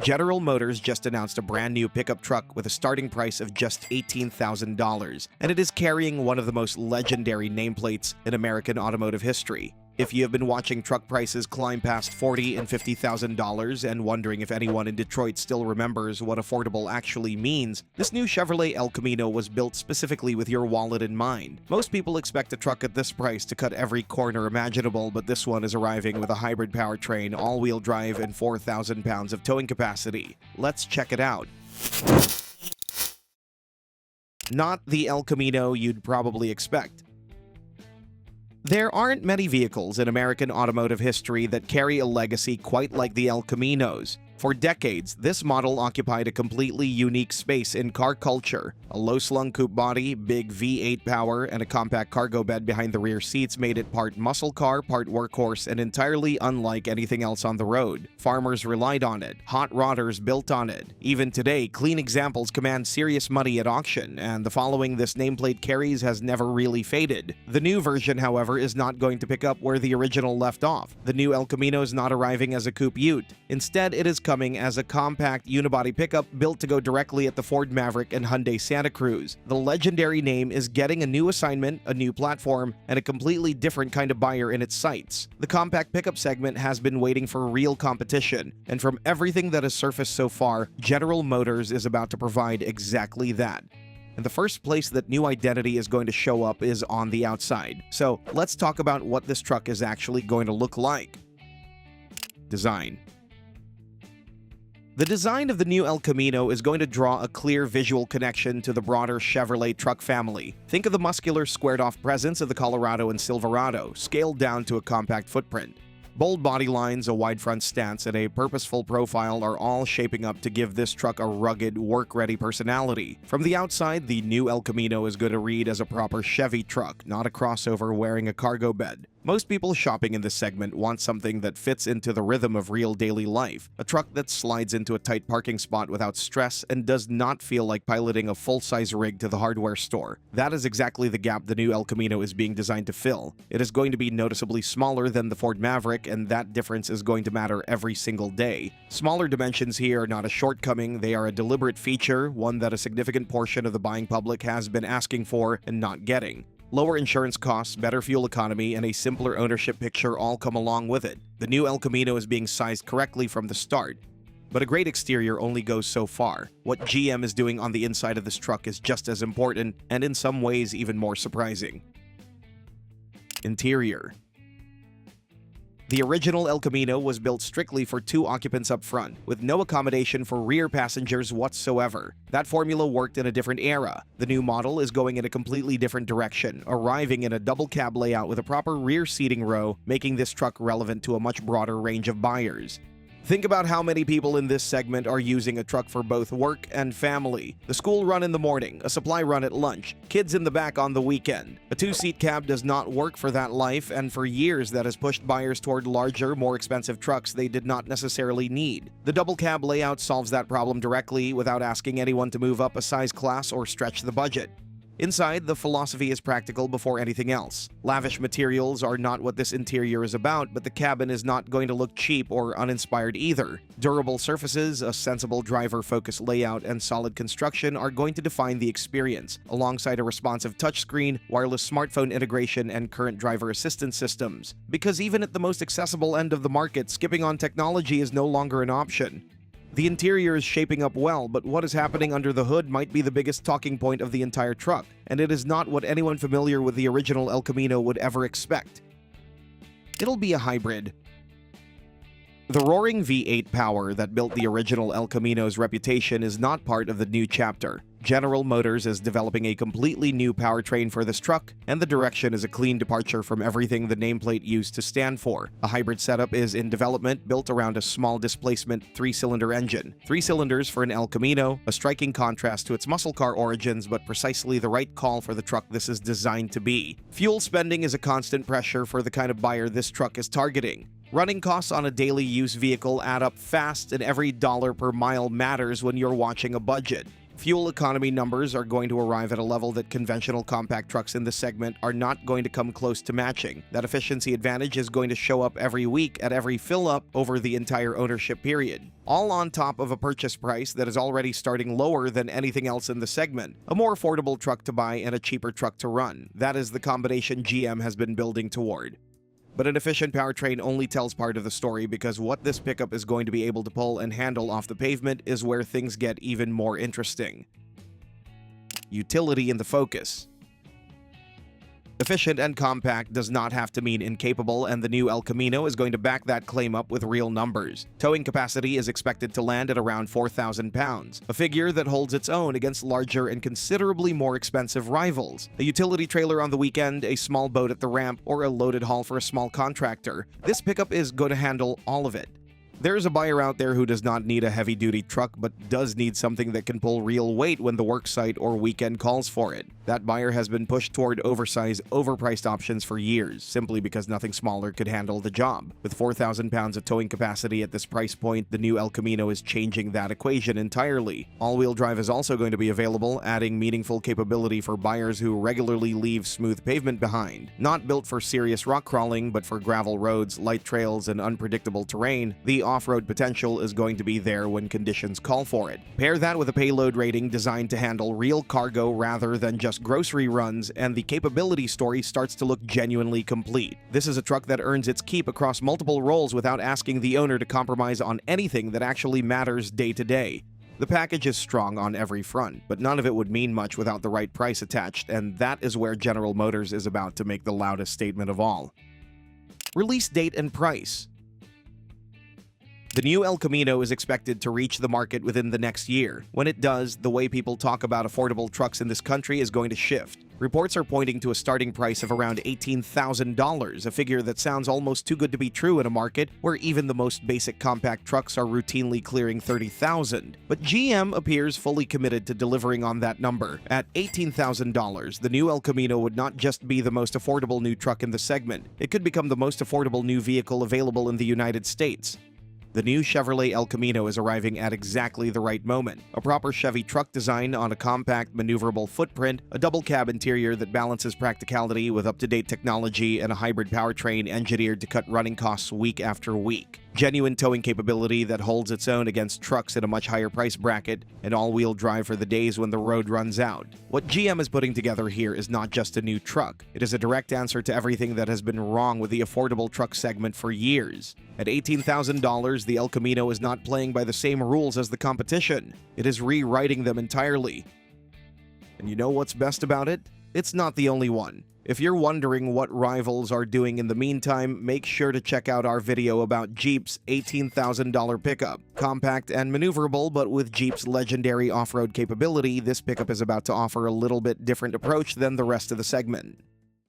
General Motors just announced a brand new pickup truck with a starting price of just $18,000, and it is carrying one of the most legendary nameplates in American automotive history. If you have been watching truck prices climb past $40,000 and $50,000 and wondering if anyone in Detroit still remembers what affordable actually means, this new Chevrolet El Camino was built specifically with your wallet in mind. Most people expect a truck at this price to cut every corner imaginable, but this one is arriving with a hybrid powertrain, all-wheel drive, and 4,000 pounds of towing capacity. Let's check it out. Not the El Camino you'd probably expect. There aren't many vehicles in American automotive history that carry a legacy quite like the El Caminos. For decades, this model occupied a completely unique space in car culture. A low-slung coupe body, big V8 power, and a compact cargo bed behind the rear seats made it part muscle car, part workhorse, and entirely unlike anything else on the road. Farmers relied on it. Hot rodders built on it. Even today, clean examples command serious money at auction, and the following this nameplate carries has never really faded. The new version, however, is not going to pick up where the original left off. The new El Camino is not arriving as a coupe ute. Instead, it is coming as a compact unibody pickup built to go directly at the Ford Maverick and Hyundai Santa Cruz. The legendary name is getting a new assignment, a new platform, and a completely different kind of buyer in its sights. The compact pickup segment has been waiting for real competition, and from everything that has surfaced so far, General Motors is about to provide exactly that. And the first place that new identity is going to show up is on the outside. So let's talk about what this truck is actually going to look like. Design. The design of the new El Camino is going to draw a clear visual connection to the broader Chevrolet truck family. Think of the muscular, squared-off presence of the Colorado and Silverado, scaled down to a compact footprint. Bold body lines, a wide front stance, and a purposeful profile are all shaping up to give this truck a rugged, work-ready personality. From the outside, the new El Camino is going to read as a proper Chevy truck, not a crossover wearing a cargo bed. Most people shopping in this segment want something that fits into the rhythm of real daily life, a truck that slides into a tight parking spot without stress and does not feel like piloting a full-size rig to the hardware store. That is exactly the gap the new El Camino is being designed to fill. It is going to be noticeably smaller than the Ford Maverick, and that difference is going to matter every single day. Smaller dimensions here are not a shortcoming, they are a deliberate feature, one that a significant portion of the buying public has been asking for and not getting. Lower insurance costs, better fuel economy, and a simpler ownership picture all come along with it. The new El Camino is being sized correctly from the start. But a great exterior only goes so far. What GM is doing on the inside of this truck is just as important, and in some ways even more surprising. Interior. The original El Camino was built strictly for 2 occupants up front, with no accommodation for rear passengers whatsoever. That formula worked in a different era. The new model is going in a completely different direction, arriving in a double cab layout with a proper rear seating row, making this truck relevant to a much broader range of buyers. Think about how many people in this segment are using a truck for both work and family. The school run in the morning, a supply run at lunch, kids in the back on the weekend. A 2-seat cab does not work for that life, and for years that has pushed buyers toward larger, more expensive trucks they did not necessarily need. The double cab layout solves that problem directly without asking anyone to move up a size class or stretch the budget. Inside, the philosophy is practical before anything else. Lavish materials are not what this interior is about, but the cabin is not going to look cheap or uninspired either. Durable surfaces, a sensible driver-focused layout, and solid construction are going to define the experience, alongside a responsive touchscreen, wireless smartphone integration, and current driver assistance systems. Because even at the most accessible end of the market, skipping on technology is no longer an option. The interior is shaping up well, but what is happening under the hood might be the biggest talking point of the entire truck, and it is not what anyone familiar with the original El Camino would ever expect. It'll be a hybrid. The roaring V8 power that built the original El Camino's reputation is not part of the new chapter. General Motors is developing a completely new powertrain for this truck, and the direction is a clean departure from everything the nameplate used to stand for. A hybrid setup is in development, built around a small displacement 3-cylinder engine. 3 cylinders for an El Camino, a striking contrast to its muscle car origins, but precisely the right call for the truck this is designed to be. Fuel spending is a constant pressure for the kind of buyer this truck is targeting. Running costs on a daily use vehicle add up fast, and every dollar per mile matters when you're watching a budget. Fuel economy numbers are going to arrive at a level that conventional compact trucks in this segment are not going to come close to matching. That efficiency advantage is going to show up every week at every fill-up over the entire ownership period. All on top of a purchase price that is already starting lower than anything else in the segment. A more affordable truck to buy and a cheaper truck to run. That is the combination GM has been building toward. But an efficient powertrain only tells part of the story, because what this pickup is going to be able to pull and handle off the pavement is where things get even more interesting. Utility in the focus. Efficient and compact does not have to mean incapable, and the new El Camino is going to back that claim up with real numbers. Towing capacity is expected to land at around 4,000 pounds, a figure that holds its own against larger and considerably more expensive rivals. A utility trailer on the weekend, a small boat at the ramp, or a loaded haul for a small contractor. This pickup is going to handle all of it. There's a buyer out there who does not need a heavy-duty truck but does need something that can pull real weight when the worksite or weekend calls for it. That buyer has been pushed toward oversized, overpriced options for years, simply because nothing smaller could handle the job. With 4,000 pounds of towing capacity at this price point, the new El Camino is changing that equation entirely. All-wheel drive is also going to be available, adding meaningful capability for buyers who regularly leave smooth pavement behind. Not built for serious rock crawling, but for gravel roads, light trails, and unpredictable terrain, the off-road potential is going to be there when conditions call for it. Pair that with a payload rating designed to handle real cargo rather than just grocery runs, and the capability story starts to look genuinely complete. This is a truck that earns its keep across multiple roles without asking the owner to compromise on anything that actually matters day to day. The package is strong on every front, but none of it would mean much without the right price attached, and that is where General Motors is about to make the loudest statement of all. Release date and price. The new El Camino is expected to reach the market within the next year. When it does, the way people talk about affordable trucks in this country is going to shift. Reports are pointing to a starting price of around $18,000, a figure that sounds almost too good to be true in a market where even the most basic compact trucks are routinely clearing $30,000. But GM appears fully committed to delivering on that number. At $18,000, the new El Camino would not just be the most affordable new truck in the segment, it could become the most affordable new vehicle available in the United States. The new Chevrolet El Camino is arriving at exactly the right moment. A proper Chevy truck design on a compact, maneuverable footprint, a double-cab interior that balances practicality with up-to-date technology, and a hybrid powertrain engineered to cut running costs week after week. Genuine towing capability that holds its own against trucks at a much higher price bracket, and all-wheel drive for the days when the road runs out. What GM is putting together here is not just a new truck. It is a direct answer to everything that has been wrong with the affordable truck segment for years. At $18,000, the El Camino is not playing by the same rules as the competition. It is rewriting them entirely. And you know what's best about it? It's not the only one. If you're wondering what rivals are doing in the meantime, make sure to check out our video about Jeep's $18,000 pickup. Compact and maneuverable, but with Jeep's legendary off-road capability, this pickup is about to offer a little bit different approach than the rest of the segment.